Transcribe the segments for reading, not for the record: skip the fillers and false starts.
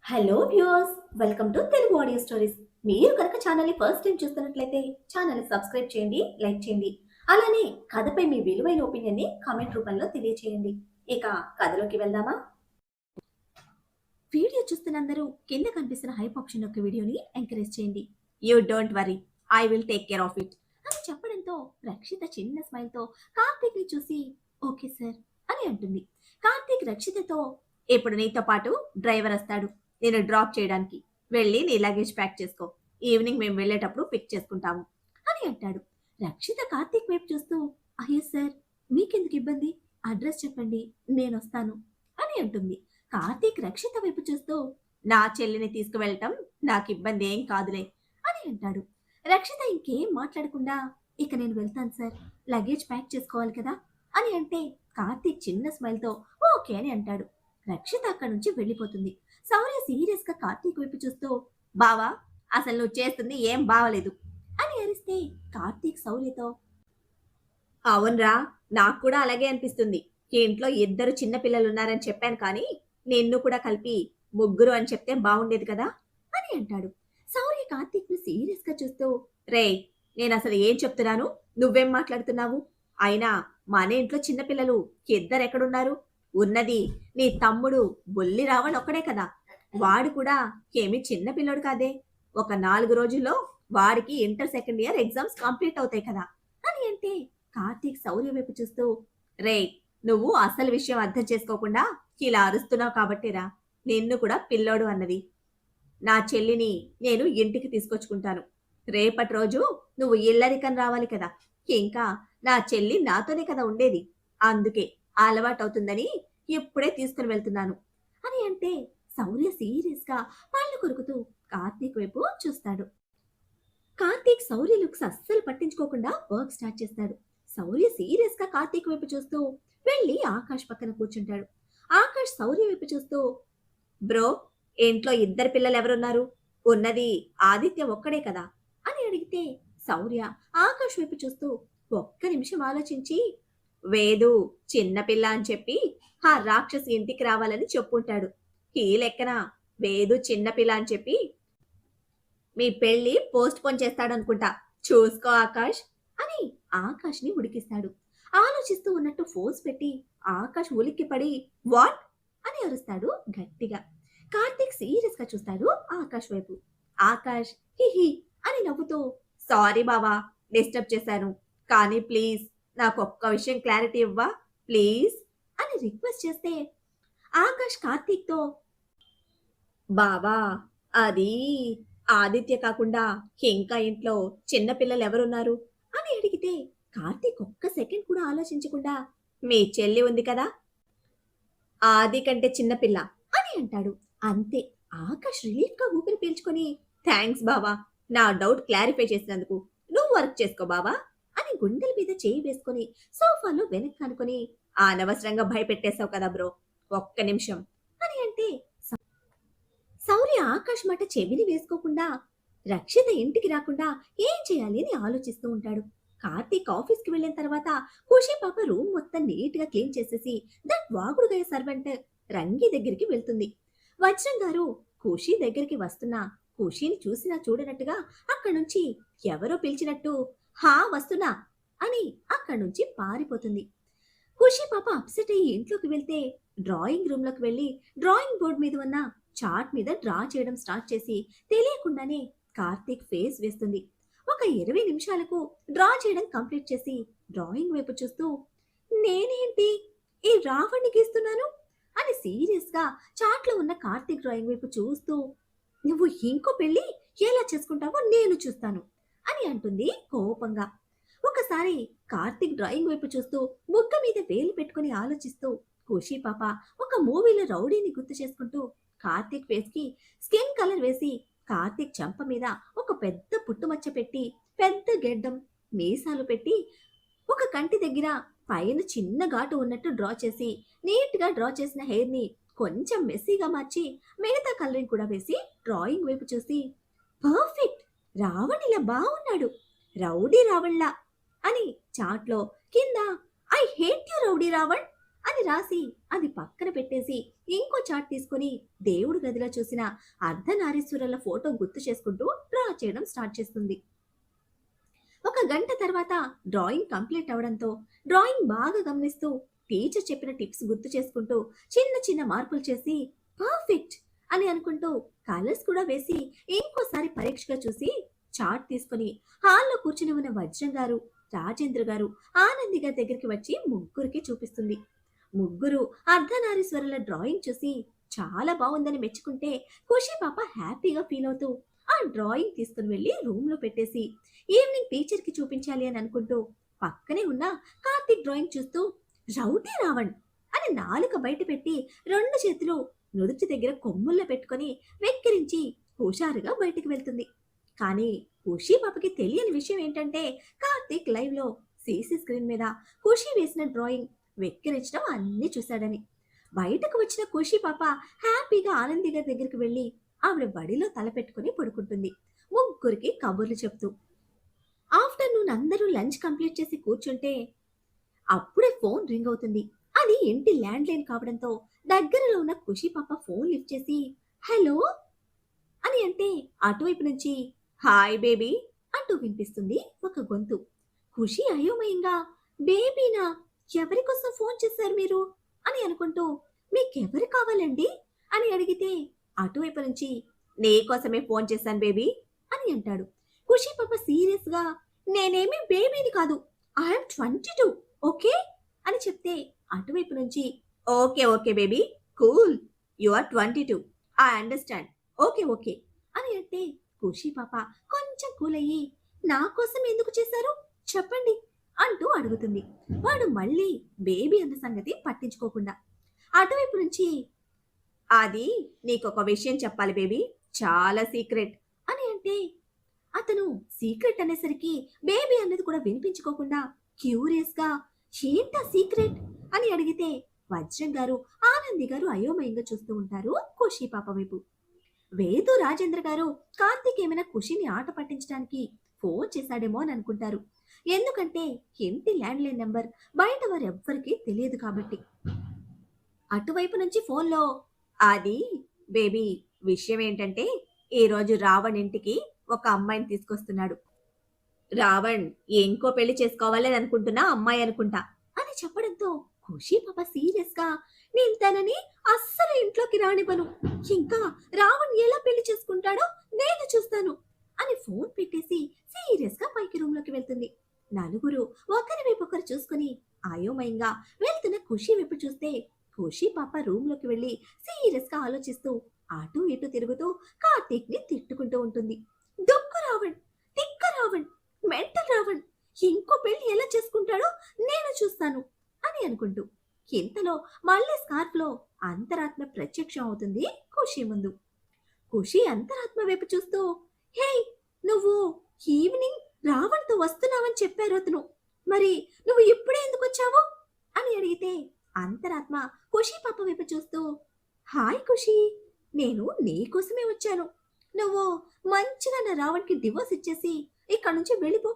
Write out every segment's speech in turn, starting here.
Hello viewers, welcome to Telugu audio stories. మీరు కనుక ఛానల్ని ఫస్ట్ టైం చూస్తున్నట్లయితే ఛానల్ని సబ్స్క్రైబ్ చేయండి, లైక్ చేయండి. అలానే కథపై మీ విలువైన ఒపీనియన్ని కామెంట్ రూపంలో తెలియచేయండి. ఇక కథలోకి వెళ్దామా? వీడియో చూస్తున్న అందరూ కింద కనిపిస్తున్న హైప్ ఆప్షన్ యొక్క వీడియోని ఎంకరేజ్ చేయండి. You don't worry, I will take care of it అని చెప్పడంతో రక్షిత చిన్న స్మైల్తో కార్తీక్ ని చూసి ఓకే సార్ అని అంటుంది. కార్తీక్ రక్షితతో ఇప్పుడు నీతో పాటు డ్రైవర్ వస్తాడు, నేను డ్రాప్ చేయడానికి. వెళ్ళి నీ లగేజ్ ప్యాక్ చేసుకో, ఈవినింగ్ మేము వెళ్ళేటప్పుడు పిక్ చేసుకుంటాము అని అంటాడు. రక్షిత కార్తీక్ వైపు చూస్తూ అయ్యో సార్, మీకెందుకు ఇబ్బంది, అడ్రస్ చెప్పండి, నేను వస్తాను అని అంటుంది. కార్తీక్ రక్షిత వైపు చూస్తూ నా చెల్లిని తీసుకువెళ్ళటం నాకు ఇబ్బంది ఏం కాదులే అని అంటాడు. రక్షిత ఇంకేం మాట్లాడకుండా ఇక నేను వెళ్తాను సార్, లగేజ్ ప్యాక్ చేసుకోవాలి కదా అని అంటే కార్తీక్ చిన్న స్మైల్తో ఓకే అని అంటాడు. రక్షిత అక్కడి నుంచి వెళ్ళిపోతుంది. శౌర్య సీరియస్ గా కార్తీక్ వైపు చూస్తూ బావా, అసలు నువ్వు చేస్తుంది ఏం బావలేదు అని అరిస్తే కార్తీక్ శౌర్యతో అవునరా, నాకు కూడా అలాగే అనిపిస్తుంది. ఈ ఇంట్లో ఇద్దరు చిన్న పిల్లలు ఉన్నారని చెప్పాను కానీ నిన్ను కూడా కలిపి ముగ్గురు అని చెప్తే బాగుండేది కదా అని అంటాడు. శౌర్య కార్తీక్ ను సీరియస్ గా చూస్తూ రే, నేను అసలు ఏం చెప్తున్నాను, నువ్వేం మాట్లాడుతున్నావు? అయినా మన ఇంట్లో చిన్నపిల్లలు ఇద్దరు ఎక్కడున్నారు? ఉన్నది నీ తమ్ముడు బొల్లి రావణ్ ఒక్కడే కదా. వాడు కూడా ఏమి చిన్న పిల్లడు కాదే. ఒక 4 రోజుల్లో వాడికి inter second year exams complete అవుతాయి కదా అని అంటే కార్తీక్ శౌర్య వైపు చూస్తూ రే, నువ్వు అసలు విషయం అర్థం చేసుకోకుండా ఇలా అరుస్తున్నావు కాబట్టిరా నిన్ను కూడా పిల్లోడు అన్నది. నా చెల్లిని నేను ఇంటికి తీసుకొచ్చుకుంటాను. రేపటి రోజు నువ్వు ఇల్లరికం రావాలి కదా. ఇంకా నా చెల్లి నాతోనే కదా ఉండేది. అందుకే అలవాటవుతుందని ఇప్పుడే తీసుకుని వెళ్తున్నాను అని అంటే శౌర్య సీరియస్ గా పళ్ళు కొరుకుతూ కార్తీక్ వైపు చూస్తాడు. కార్తీక్ శౌర్య లుక్స్ అస్సలు పట్టించుకోకుండా వర్క్ స్టార్ట్ చేస్తాడు. శౌర్య సీరియస్ గా కార్తీక్ వైపు చూస్తూ వెళ్ళి ఆకాష్ పక్కన కూర్చుంటాడు. ఆకాష్ శౌర్య వైపు చూస్తూ బ్రో, ఇంట్లో ఇద్దరు పిల్లలు ఎవరున్నారు? ఉన్నది ఆదిత్య ఒక్కడే కదా అని అడిగితే శౌర్య ఆకాష్ వైపు చూస్తూ ఒక్క నిమిషం ఆలోచించి వేదు చిన్నపిల్ల అని చెప్పి ఆ రాక్షసి ఇంటికి రావాలని చెప్పుంటాడు. ఈ లెక్కన వేదు చిన్నపిల్ల అని చెప్పి మీ పెళ్లి పోస్ట్ పోన్ చేస్తాడనుకుంటా. చూసుకో ఆకాష్ అని ఆకాష్ ని ఉడికిస్తాడు. ఆలోచిస్తూ ఉన్నట్టు ఫోర్స్ పెట్టి ఆకాష్ ఉలిక్కి పడి వాట్ అని అరుస్తాడు గట్టిగా. కార్తీక్ సీరియస్ గా చూస్తాడు ఆకాష్ వైపు. ఆకాష్ హిహి అని నవ్వుతూ సారీ బావా, డిస్టర్బ్ చేశాను, కానీ ప్లీజ్ నాకు ఒక్క విషయం క్లారిటీ ఇవ్వా ప్లీజ్ అని రిక్వెస్ట్ చేస్తే ఆకాష్ కార్తీక్ తో బావా, అది ఆదిత్య కాకుండా ఇంకా ఇంట్లో చిన్నపిల్లలు ఎవరున్నారు అని అడిగితే కార్తీక్ ఒక్క సెకండ్ కూడా ఆలోచించకుండా మీ చెల్లి ఉంది కదా, ఆది కంటే చిన్నపిల్ల అని అంటాడు. అంతే. ఆకాష్ రిలీఫ్ గా ఊపిరి పీల్చుకొని థ్యాంక్స్ బావా, నా డౌట్ క్లారిఫై చేసినందుకు. నువ్వు వర్క్ చేసుకో బావా అని గుండెల మీద చేయి వేసుకొని సోఫాలో వెనక్కి అనుకొని అనవసరంగా భయపెట్టేశావు కదా బ్రో, ఒక్క నిమిషం అని అంటే శౌర్య ఆకాష్ మాట చెవిని వేసుకోకుండా రక్షిత ఇంటికి రాకుండా ఏం చేయాలి అని ఆలోచిస్తూ ఉంటాడు. కార్తీక్ ఆఫీస్ కి వెళ్ళిన తర్వాత ఖుషి పాప రూమ్ మొత్తం నీట్ గా క్లీన్ చేసేసి దట్ వాగుడుగయ్య సర్వెంట్ రంగి దగ్గరికి వెళ్తుంది. వజ్రం గారు ఖుషి దగ్గరికి వస్తున్నా ఖుషిని చూసినా చూడనట్టుగా అక్కడి నుంచి ఎవరో పిలిచినట్టు హా వస్తున్నా అని అక్కడి నుంచి పారిపోతుంది. ఖుషి పాప అప్సెట్ అయ్యి ఇంట్లోకి వెళ్తే డ్రాయింగ్ రూమ్ లోకి వెళ్లి డ్రాయింగ్ బోర్డ్ మీద ఉన్న చార్ట్ మీద డ్రా చేయడం స్టార్ట్ చేసి తెలియకుండానే కార్తీక్ ఫేస్ వేస్తుంది. ఒక 20 నిమిషాలకు డ్రా చేయడం కంప్లీట్ చేసి డ్రాయింగ్ వైపు చూస్తూ నేనేంటి ఈ రావణ్ణి గీస్తున్నాను అని సీరియస్ గా చాట్ లో ఉన్న కార్తీక్ డ్రాయింగ్ వైపు చూస్తూ నువ్వు ఇంకో పెళ్లి ఎలా చేసుకుంటావో నేను చూస్తాను అని అంటుంది కోపంగా. ఒకసారి కార్తీక్ డ్రాయింగ్ వైపు చూస్తూ ముక్క మీద వేలు పెట్టుకుని ఆలోచిస్తూ ఖుషి పాప ఒక మూవీలో రౌడీని గుర్తు చేసుకుంటూ కార్తీక్ ఫేస్ కి స్కిన్ కలర్ వేసి కార్తీక్ చెంప మీద ఒక పెద్ద పుట్టుమచ్చ పెట్టి పెద్ద గెడ్డం మీసాలు పెట్టి ఒక కంటి దగ్గర పైన చిన్న ఘాటు ఉన్నట్టు డ్రా చేసి నీట్ గా డ్రా చేసిన హెయిర్ ని కొంచెం మెస్సీగా మార్చి మిగతా కలరింగ్ కూడా వేసి డ్రాయింగ్ వైపు చూసి పర్ఫెక్ట్, రావణ్ ఇలా బాగున్నాడు, రౌడీ రావణ్లా అని చాట్లో కింద I hate you rowdy Ravan అని రాసి అది పక్కన పెట్టేసి ఇంకో చాట్ తీసుకొని దేవుడి గదిలో చూసిన అర్ధనారీశ్వరుల ఫోటో గుర్తు చేసుకుంటూ డ్రా చేయడం స్టార్ట్ చేస్తుంది. ఒక గంట తర్వాత డ్రాయింగ్ కంప్లీట్ అవడంతో డ్రాయింగ్ బాగా గమనిస్తూ టీచర్ చెప్పిన టిప్స్ గుర్తు చేసుకుంటూ చిన్న చిన్న మార్పులు చేసి పర్ఫెక్ట్ అని అనుకుంటూ కలర్స్ కూడా వేసి ఇంకోసారి పరీక్షగా చూసి చార్ట్ తీసుకుని హాల్లో కూర్చుని ఉన్న వజ్రం గారు, రాజేంద్ర గారు, ఆనంది గారి దగ్గరికి వచ్చి ముగ్గురికి చూపిస్తుంది. ముగ్గురు అర్ధనారీశ్వరుల డ్రాయింగ్ చూసి చాలా బాగుందని మెచ్చుకుంటే ఖుషి పాప హ్యాపీగా ఫీల్ అవుతూ ఆ డ్రాయింగ్ తీసుకుని వెళ్ళి రూమ్ లో పెట్టేసి ఈవినింగ్ టీచర్ కి చూపించాలి అని అనుకుంటూ పక్కనే ఉన్న కార్తీక్ డ్రాయింగ్ చూస్తూ రౌడీ రావణ్ అని నాలుక బయట పెట్టి రెండు చేతులు నుదుటి దగ్గర కొమ్ముల్లో పెట్టుకొని వెక్కిరించి హుషారుగా బయటికి వెళ్తుంది. కానీ ఖుషి పాపకి తెలియని విషయం ఏంటంటే కార్తీక్ లైవ్ లో సీసీ స్క్రీన్ మీద ఖుషి వేసిన డ్రాయింగ్ వెక్కిరించడం అన్నీ చూశాడని. బయటకు వచ్చిన ఖుషి పాప హ్యాపీగా ఆనంది గారి దగ్గరికి వెళ్ళి ఆవిడ బడిలో తల పెట్టుకుని పడుకుంటుంది. ముగ్గురికి కబుర్లు చెప్తూ ఆఫ్టర్నూన్ అందరూ లంచ్ కంప్లీట్ చేసి కూర్చుంటే అప్పుడే ఫోన్ రింగ్ అవుతుంది. అది ఇంటి ల్యాండ్ లైన్ కావడంతో దగ్గరలో ఉన్న ఖుషి పాప ఫోన్ లిఫ్ట్ చేసి హలో అని అంటే అటువైపు నుంచి హాయ్ బేబీ అంటూ వినిపిస్తుంది ఒక గొంతు. ఖుషి అయోమయంగా బేబీనా, ఎవరి కోసం ఫోన్ చేశారు మీరు అని అనుకుంటూ మీకెవరు కావాలండి అని అడిగితే అటువైపు నుంచి నీకోసమే ఫోన్ చేశాను బేబీ అని అంటాడు. ఖుషి పాప సీరియస్ గా నేనేమి బేబీని కాదు, ఐఎమ్ 22 ఓకే అని చెప్తే అటువైపు నుంచి okay okay baby cool, you are 22 I understand, okay okay అని అంటే ఖుషి పాప కొంచెం కూల్ అయ్యి నా కోసం ఎందుకు చేశారు చెప్పండి అంటూ అడుగుతుంది. వాడు మళ్ళీ బేబీ అన్న సంగతి పట్టించుకోకుండా అటువైపు నుంచి అది నీకొక విషయం చెప్పాలి బేబీ, చాలా సీక్రెట్ అని అంటే అతను సీక్రెట్ అనేసరికి బేబీ అన్నది కూడా వినిపించుకోకుండా క్యూరియస్ గా ఏంటా సీక్రెట్ అని అడిగితే వజ్రం గారు, ఆనంది గారు అయోమయంగా చూస్తూ ఉంటారు ఖుషి పాప వైపు. వేదు, రాజేంద్ర గారు కార్తీక్ ఏమైనా ఖుషిని ఆట పట్టించడానికి ఫోన్ చేశాడేమో అని అనుకుంటారు. ఎందుకంటే ఇంటి ల్యాండ్ లైన్ నెంబర్ బయట వారెవ్వరికీ తెలియదు కాబట్టి. అటువైపు నుంచి ఫోన్లో అది బేబీ విషయం ఏంటంటే ఈరోజు రావణ్ ఇంటికి ఒక అమ్మాయిని తీసుకొస్తున్నాడు. రావణ్ ఇంకో పెళ్లి చేసుకోవాలని అనుకుంటున్నా అమ్మాయి అనుకుంటా అని చెప్పడంతో ఖుషి పాప సీరియస్ గా నేను తనని అస్సలు ఇంట్లోకి రానివ్వను, ఇంకా రావణ్ ఎలా పెళ్లి చేసుకుంటాడో నేను చూస్తాను అని ఫోన్ పెట్టేసి సీరియస్ గా పైకి రూమ్ లోకి వెళ్తుంది. నలుగురు ఒకరి వైపు ఒకరు చూసుకుని అయోమయంగా వెళ్తున్న ఖుషి వైపు చూస్తే ఖుషి పాప రూమ్ లోకి వెళ్లి సీరియస్ గా ఆలోచిస్తూ అటు ఇటు తిరుగుతూ కార్తీక్ ని తిట్టుకుంటూ ఉంటుంది. దొక్కు రావణ్, తిక్క రావణ్, మెంటల్ రావణ్, ఇంకో పెళ్లి ఎలా చేసుకుంటాడో నేను చూస్తాను అని అనుకుంటూ ఇంతలో మళ్ళీ స్కార్ఫ్ లో అంతరాత్మ ప్రత్యక్షం అవుతుంది ఖుషి ముందు. ఖుషి అంతరాత్మ వైపు చూస్తూ హే, నువ్వు ఈవినింగ్ రావణ్తో వస్తున్నావని చెప్పారు అతను, మరి నువ్వు ఇప్పుడే ఎందుకు వచ్చావు అని అడిగితే అంతరాత్మ ఖుషి పాప వైపు చూస్తూ హాయ్ ఖుషి, నేను నీకోసమే వచ్చాను, నువ్వు మంచిగా నా రావణ్కి డివోర్స్ ఇచ్చేసి ఇక్కడి నుంచి వెళ్ళిపో,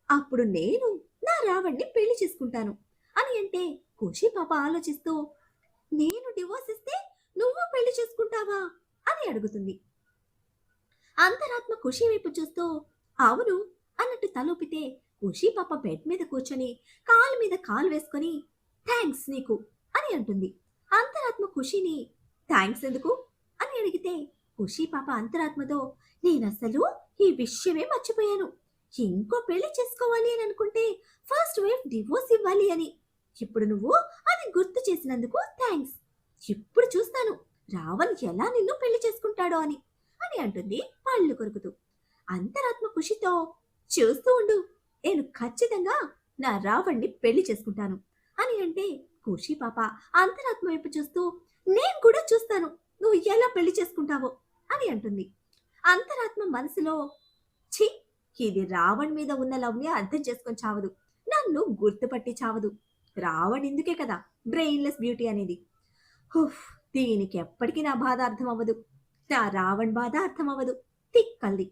అప్పుడు నేను నా రావణ్ణి పెళ్లి చేసుకుంటాను అని అంటే ఖుషి పాప ఆలోచిస్తూ నేను డివోర్స్ ఇస్తే నువ్వు పెళ్లి చేసుకుంటావా అని అడుగుతుంది. అంతరాత్మ ఖుషి వైపు చూస్తూ అవును అన్నట్టు తలూపితే ఖుషి పాప బెడ్ మీద కూర్చొని కాలు మీద కాలు వేసుకొని థ్యాంక్స్ నీకు అని అంటుంది. అంతరాత్మ ఖుషిని థ్యాంక్స్ ఎందుకు అని అడిగితే ఖుషి పాప అంతరాత్మతో నేనసలు ఈ విషయమే మర్చిపోయాను, ఇంకో పెళ్లి చేసుకోవాలి అని అనుకుంటే ఫస్ట్ వైఫ్ డివోర్స్ ఇవ్వాలి అని, ఇప్పుడు నువ్వు అది గుర్తు చేసినందుకు థ్యాంక్స్, ఇప్పుడు చూస్తాను రావణ్ ఎలా నిన్ను పెళ్లి చేసుకుంటాడో అని అని అంటుంది పళ్ళు కొరుకుతూ. అంతరాత్మ ఖుషితో చూస్తూ ఉండు, నేను ఖచ్చితంగా నా రావణ్ణి పెళ్లి చేసుకుంటాను అని అంటే ఖుషి పాప అంతరాత్మ వైపు చూస్తూ నేను కూడా చూస్తాను నువ్వు ఎలా పెళ్లి చేసుకుంటావో అని అంటుంది. అంతరాత్మ మనసులో ఛీ, ఇది రావణ్ మీద ఉన్న లవ్ని అర్థం చేసుకొని చావదు, నన్ను గుర్తుపట్టి చావదు, రావణ్ ఇందుకే కదా బ్రెయిన్లెస్ బ్యూటీ అనేది, హుఫ్, దీనికి ఎప్పటికీ నా బాధ అర్థం అవ్వదు, నా రావణ్ బాధ అర్థం అవ్వదు, తిక్కల్ది,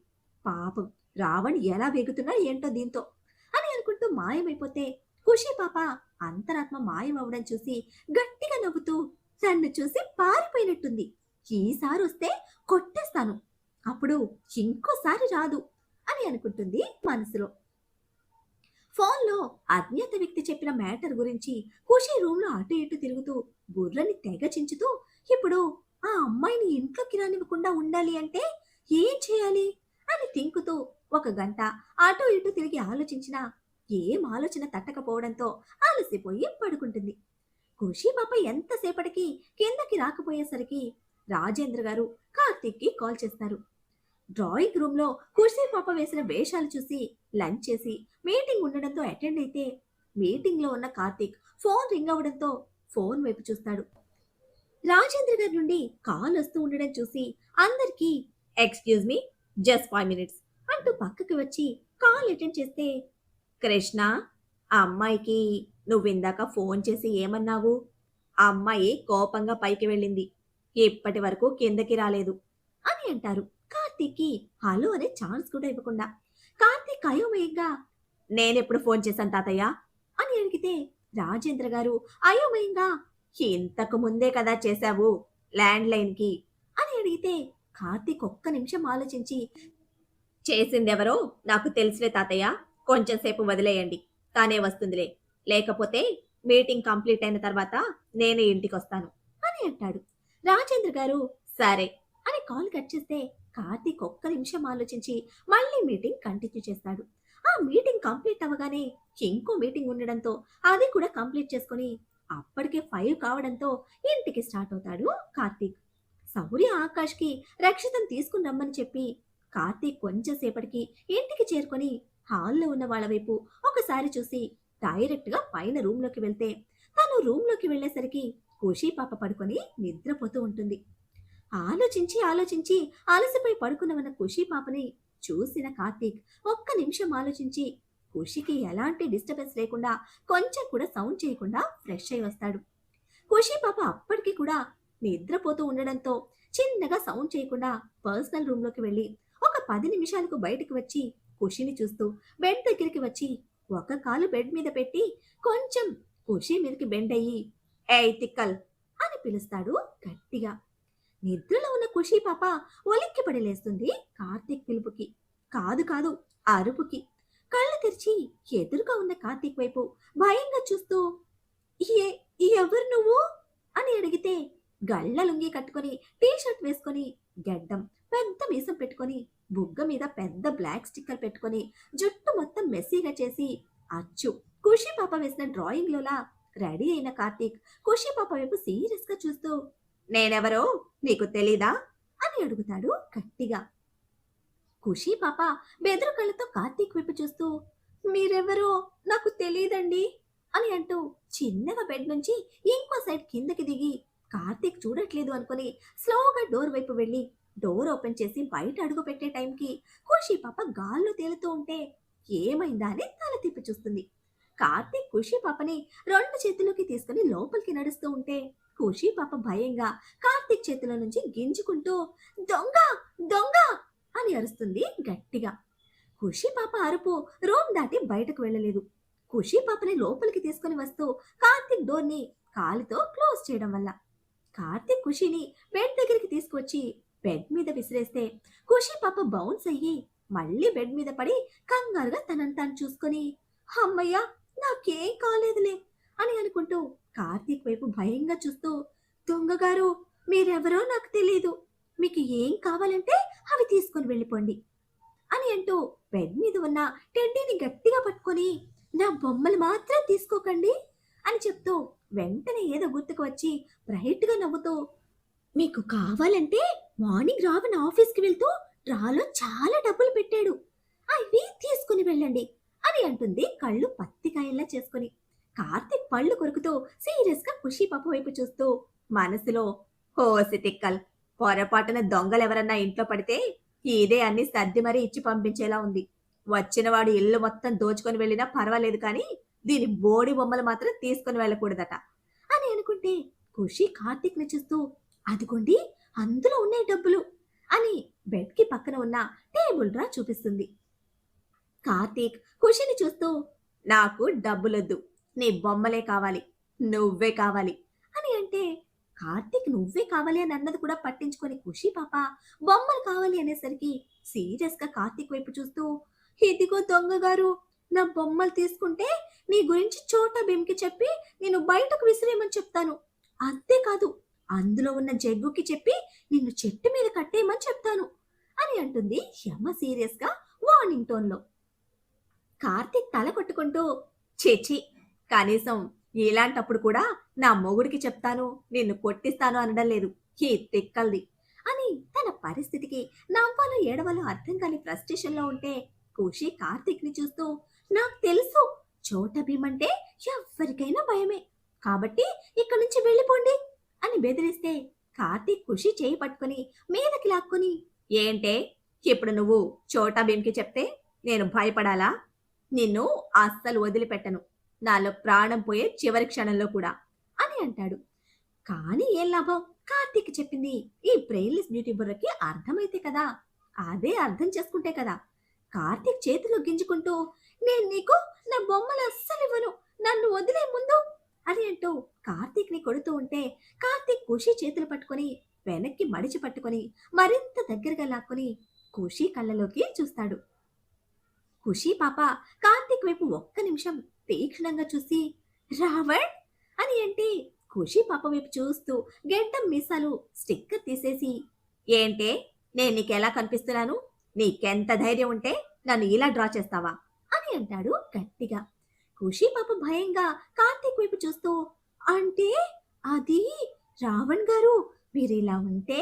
పాపం రావణ్ ఎలా వేగుతున్నా ఏంటో దీంతో అని అనుకుంటూ మాయమైపోతే ఖుషి పాప అంతరాత్మ మాయమవడం చూసి గట్టిగా నవ్వుతూ నన్ను చూసి పారిపోయినట్టుంది. ఈసారి వస్తే కొట్టేస్తాను. అప్పుడు ఇంకోసారి రాదు అని అనుకుంటుంది మనసులో. ఫోన్లో అజ్ఞాత వ్యక్తి చెప్పిన మ్యాటర్ గురించి ఖుషి రూమ్లో అటు ఇటు తిరుగుతూ బుర్రని తెగ చించుతూ ఇప్పుడు ఆ అమ్మాయిని ఇంట్లోకి రానివ్వకుండా ఉండాలి అంటే ఏం చేయాలి అని తింకుతూ ఒక గంట అటు ఇటు తిరిగి ఆలోచించినా ఏం ఆలోచన తట్టకపోవడంతో ఆలసిపోయి పడుకుంటుంది. ఖుషి పాప ఎంతసేపటికి కిందకి రాకపోయేసరికి రాజేంద్ర గారు కార్తీక్కి కాల్ చేస్తారు. డ్రాయింగ్ రూమ్ లో ఖుషి పాప వేసిన వేషాలు చూసి లంచ్ చేసి మీటింగ్ ఉండడంతో అటెండ్ అయితే మీటింగ్ లో ఉన్న కార్తీక్ ఫోన్ రింగ్ అవ్వడంతో ఫోన్ వైపు చూస్తాడు. రాజేంద్ర గారి నుండి కాల్ వస్తూ ఉండడం చూసి అందరికీ ఎక్స్క్యూజ్ మీ, జస్ట్ 5 minutes అంటూ పక్కకి వచ్చి కాల్ అటెండ్ చేస్తే, కృష్ణ, ఆ అమ్మాయికి నువ్విందాక ఫోన్ చేసి ఏమన్నావు? ఆ అమ్మాయి కోపంగా పైకి వెళ్ళింది, ఇప్పటి వరకు కిందకి రాలేదు అని అంటారు. కార్తీక్కి హలో అనే ఛాన్స్ కూడా ఇవ్వకుండా కార్తీక్ అయోమయంగా నేనెప్పుడు ఫోన్ చేశాను తాతయ్య అని అడిగితే రాజేంద్ర గారు అయోమయంగా ఇంతకు ముందే కదా చేశావు ల్యాండ్ లైన్ కి అని అడిగితే కార్తీక్ ఒక్క నిమిషం ఆలోచించి చేసిందెవరో నాకు తెలుసులే తాతయ్య, కొంచెం సేపు వదిలేయండి, తానే వస్తుందిలే, లేకపోతే మీటింగ్ కంప్లీట్ అయిన తర్వాత నేనే ఇంటికి వస్తాను అని అంటాడు. రాజేంద్ర గారు సరే అని కాల్ కట్ చేస్తే కార్తీక్ ఒక్క నిమిషం ఆలోచించి మళ్ళీ మీటింగ్ కంటిన్యూ చేస్తాడు. ఆ మీటింగ్ కంప్లీట్ అవ్వగానే ఇంకో మీటింగ్ ఉండడంతో అది కూడా కంప్లీట్ చేసుకుని అప్పటికే 5 కావడంతో ఇంటికి స్టార్ట్ అవుతాడు కార్తీక్. శౌర్య ఆకాష్కి రక్షితం తీసుకుని రమ్మని చెప్పి కార్తీక్ కొంచెం సేపటికి ఇంటికి చేరుకొని హాల్లో ఉన్న వాళ్ళ వైపు ఒకసారి చూసి డైరెక్ట్ గా పైన రూమ్ లోకి వెళ్తే తను రూమ్ లోకి వెళ్లేసరికి ఖుషి పాప పడుకొని నిద్రపోతూ ఉంటుంది. ఆలోచించి ఆలోచించి అలసిపోయి పడుకున్న ఖుషి పాపని చూసిన కార్తీక్ ఒక్క నిమిషం ఆలోచించి ఖుషికి ఎలాంటి డిస్టర్బెన్స్ లేకుండా కొంచెం కూడా సౌండ్ చేయకుండా ఫ్రెష్ అయి వస్తాడు. ఖుషి పాప అప్పటికి కూడా నిద్రపోతూ ఉండడంతో చిన్నగా సౌండ్ చేయకుండా పర్సనల్ రూమ్ లోకి వెళ్ళి ఒక 10 నిమిషాలకు బయటకు వచ్చి ఖుషిని చూస్తూ బెడ్ దగ్గరికి వచ్చి ఒక కాలు బెడ్ మీద పెట్టి కొంచెం ఖుషి మీదకి బెండ్ అయ్యి ఏయ్ తిక్కల్ అని పిలుస్తాడు గట్టిగా. నిద్రలో ఉన్న ఖుషి పాప ఉలిక్కిపడి లేస్తుంది కార్తీక్ పిలుపుకి, కాదు కాదు అరుపుకి. కళ్ళు తెరిచి ఎదురుగా ఉన్న కార్తీక్ వైపు భయంగా చూస్తూ ఏ ఎవరు నువ్వు అని అడిగితే గళ్ళ లుంగి కట్టుకొని టీ షర్ట్ వేసుకొని గెడ్డం పెద్ద మీసం పెట్టుకొని బుగ్గ మీద పెద్ద బ్లాక్ స్టిక్కర్ పెట్టుకొని జుట్టు మొత్తం మెస్సీగా చేసి అచ్చు ఖుషి పాప వేసిన డ్రాయింగ్ లోలా రెడీ అయిన కార్తీక్ ఖుషి పాప వైపు సీరియస్ గా చూస్తూ నేనెవరో నీకు తెలీదా అని అడుగుతాడు గట్టిగా. ఖుషి పాప బెదురు కళ్ళతో కార్తీక్ వైపు చూస్తూ మీరెవరో నాకు తెలియదండి అని అంటూ చిన్నగా బెడ్ నుంచి ఇంకో సైడ్ కిందకి దిగి కార్తీక్ చూడట్లేదు అనుకుని స్లోగా డోర్ వైపు వెళ్ళి డోర్ ఓపెన్ చేసి బయట అడుగు పెట్టే టైంకి ఖుషి పాప గాల్లో తేలుతూ ఉంటే ఏమైందా అని తల తిప్పి చూస్తుంది. కార్తీక్ ఖుషి పాపని 2 చేతుల్లోకి తీసుకుని లోపలికి నడుస్తూ ఉంటే ఖుషి పాప భయంగా కార్తీక్ చేతిలో నుంచి గింజుకుంటూ దొంగ దొంగ అని అరుస్తుంది గట్టిగా. ఖుషి పాప అరుపు రూమ్ దాటి బయటకు వెళ్ళలేదు. ఖుషి పాపని లోపలికి తీసుకుని వస్తూ కార్తీక్ డోర్ని కాలితో క్లోజ్ చేయడం వల్ల కార్తీక్ ఖుషిని బెడ్ దగ్గరికి తీసుకొచ్చి బెడ్ మీద విసిరేస్తే ఖుషి పాప బౌన్స్ అయ్యి మళ్ళీ బెడ్ మీద పడి కంగారుగా తనని తాను చూసుకొని అమ్మయ్యా నాకేం కాలేదులే అని అనుకుంటూ కార్తీక్ వైపు భయంగా చూస్తూ దొంగగారు మీరెవరో నాకు తెలీదు, మీకు ఏం కావాలంటే అవి తీసుకొని వెళ్ళిపోండి అని అంటూ బెడ్ మీద ఉన్న టెడ్డీని గట్టిగా పట్టుకొని నా బొమ్మలు మాత్రం తీసుకోకండి అని చెప్తూ వెంటనే ఏదో గుర్తుకు వచ్చి బ్రైట్ గా నవ్వుతూ మీకు కావాలంటే మార్నింగ్ రావణ ఆఫీస్కి వెళ్తూ డ్రాలో చాలా డబ్బులు పెట్టాడు, అవి తీసుకుని వెళ్ళండి అని అంటుంది కళ్ళు పత్తికాయల్లా చేసుకుని. కార్తీక్ పళ్ళు కొరుకుతూ సీరియస్ గా ఖుషి పాప వైపు చూస్తూ మనసులో హోసి తిక్కల్, పొరపాటున దొంగలెవరన్నా ఇంట్లో పడితే ఇదే అన్ని సర్ది మరీ ఇచ్చి పంపించేలా ఉంది, వచ్చినవాడు ఇల్లు మొత్తం దోచుకొని వెళ్ళినా పర్వాలేదు కానీ దీని బోడి బొమ్మలు మాత్రం తీసుకుని వెళ్ళకూడదట అని అనుకుంటే ఖుషి కార్తీక్ ని చూస్తూ అదిగోండి అందులో ఉన్నాయి డబ్బులు అని బెడ్ కి పక్కన ఉన్న టేబుల్ డ్రా చూపిస్తుంది. కార్తీక్ ఖుషిని చూస్తూ నాకు డబ్బులొద్దు, నీ బొమ్మలే కావాలి. నువ్వే కావాలి అని అంటే కార్తీక్ నువ్వే కావాలి అని అన్నది కూడా పట్టించుకొని ఖుషి పాప బొమ్మలు కావాలి అనేసరికి సీరియస్ గా కార్తీక్ వైపు చూస్తూ ఇదిగో దొంగ గారు నా బొమ్మలు తీసుకుంటే నీ గురించి చోటా భీమ్కి చెప్పి నేను బయటకు విసిరేయమని చెప్తాను. అంతేకాదు అందులో ఉన్న జగ్గుకి చెప్పి నిన్ను చెట్టు మీద కట్టేయమని చెప్తాను అని అంటుంది యమ సీరియస్ గా వార్నింగ్ టోన్లో. కార్తీక్ తల కొట్టుకుంటూ చేచి కనీసం ఇలాంటప్పుడు కూడా నా మొగుడికి చెప్తాను నిన్ను కొట్టిస్తాను అనడం లేదు ఈ తిక్కల్ది అని తన పరిస్థితికి నవ్వాలో ఏడవాలో అర్థం కాని ఫ్రస్ట్రేషన్ లో ఉంటే ఖుషి కార్తీక్ ని చూస్తూ నాకు తెలుసు చోట భీమ్ అంటే ఎవ్వరికైనా భయమే కాబట్టి ఇక్కడి నుంచి వెళ్ళిపోండి అని బెదిరిస్తే కార్తీక్ ఖుషి చేయి పట్టుకుని మీదకి లాక్కుని ఏంటే ఇప్పుడు నువ్వు చోటా భీమ్కి చెప్తే నేను భయపడాలా? నిన్ను అస్సలు వదిలిపెట్టను. నాలో ప్రాణం పోయే చివరి క్షణంలో కూడా అని అంటాడు. కానీ ఏం లాభం? కార్తీక్ చెప్పింది ఈ బ్రెయిన్లెస్ బ్యూటీ బుర్రకి అర్థమైతే కదా. అదే అర్థం చేసుకుంటే కదా. కార్తీక్ చేతిలో గింజుకుంటూ నేను నీకు నా బొమ్మలు అస్సలు ఇవ్వను, నన్ను వదిలే ముందు అని అంటూ కార్తీక్ ని కొడుతూ ఉంటే కార్తీక్ ఖుషి చేతులు పట్టుకొని వెనక్కి మడిచి పట్టుకొని మరింత దగ్గరగా లాక్కొని ఖుషి కళ్ళలోకి చూస్తాడు. ఖుషి పాప కార్తీక్ వైపు ఒక్క నిమిషం తీక్షణంగా చూసి రావణ్ అని అంటే ఖుషి పాప వైపు చూస్తూ గెడ్డం మీసాలు స్టిక్కర్ తీసేసి ఏంటే నేను నీకెలా కనిపిస్తున్నాను? నీకెంత ధైర్యం ఉంటే నన్ను ఇలా డ్రా చేస్తావా అని అంటాడు గట్టిగా. ఖుషి పాప భయంగా కార్తీక్ వైపు చూస్తూ అంటే అది రావణ్ గారు మీరు ఇలా ఉంటే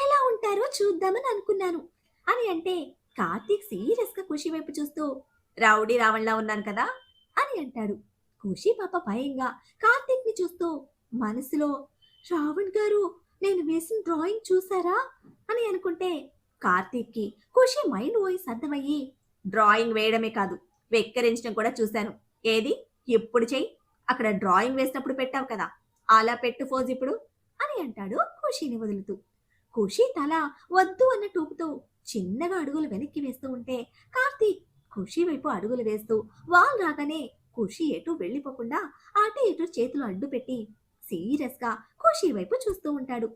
ఎలా ఉంటారో చూద్దామని అనుకున్నాను అని అంటే కార్తీక్ సీరియస్ గా ఖుషి వైపు చూస్తూ రౌడీ రావణ్లా ఉన్నాను కదా అని అంటాడు. ఖుషి పాప భయంగా కార్తీక్ ని చూస్తూ మనసులో రావణ్ గారు నేను వేసిన డ్రాయింగ్ చూసారా అని అనుకుంటే కార్తీక్ కి ఖుషి మైండ్ వాయిస్ అర్థమయ్యి డ్రాయింగ్ వేయడమే కాదు వెక్కిరించడం కూడా చూశాను. ఏది ఇప్పుడు చెయ్యి, అక్కడ డ్రాయింగ్ వేసినప్పుడు పెట్టావు కదా అలా పెట్టు ఫోజ్ ఇప్పుడు అని అంటాడు ఖుషిని వదులుతూ. ఖుషి తల వద్దు అన్న టూపుతూ చిన్నగా అడుగులు వెనక్కి వేస్తూ ఉంటే కార్తీక్ ఖుషి వైపు అడుగులు వేస్తూ వాల్ రాగానే ఖుషి ఎటు వెళ్ళిపోకుండా అటు ఇటు చేతులు అడ్డు పెట్టి సీరియస్ గా ఖుషి వైపు చూస్తూ ఉంటాడు.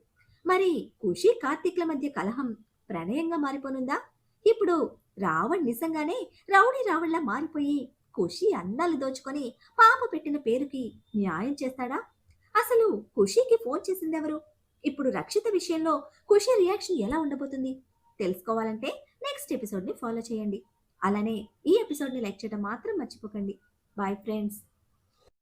మరి ఖుషి కార్తీక్ల మధ్య కలహం ప్రణయంగా మారిపోనుందా? ఇప్పుడు రావణ్ నిజంగానే రౌడీ రావణ్లా మారిపోయి ఖుషి అన్నాలు దోచుకొని పాప పెట్టిన పేరుకి న్యాయం చేస్తాడా? అసలు ఖుషికి ఫోన్ చేసిందెవరు? ఇప్పుడు రక్షిత విషయంలో ఖుషి రియాక్షన్ ఎలా ఉండబోతుంది తెలుసుకోవాలంటే నెక్స్ట్ ఎపిసోడ్ని ఫాలో చేయండి. అలానే ఈ ఎపిసోడ్ని లైక్ చేయడం మాత్రం మర్చిపోకండి. Bye friends.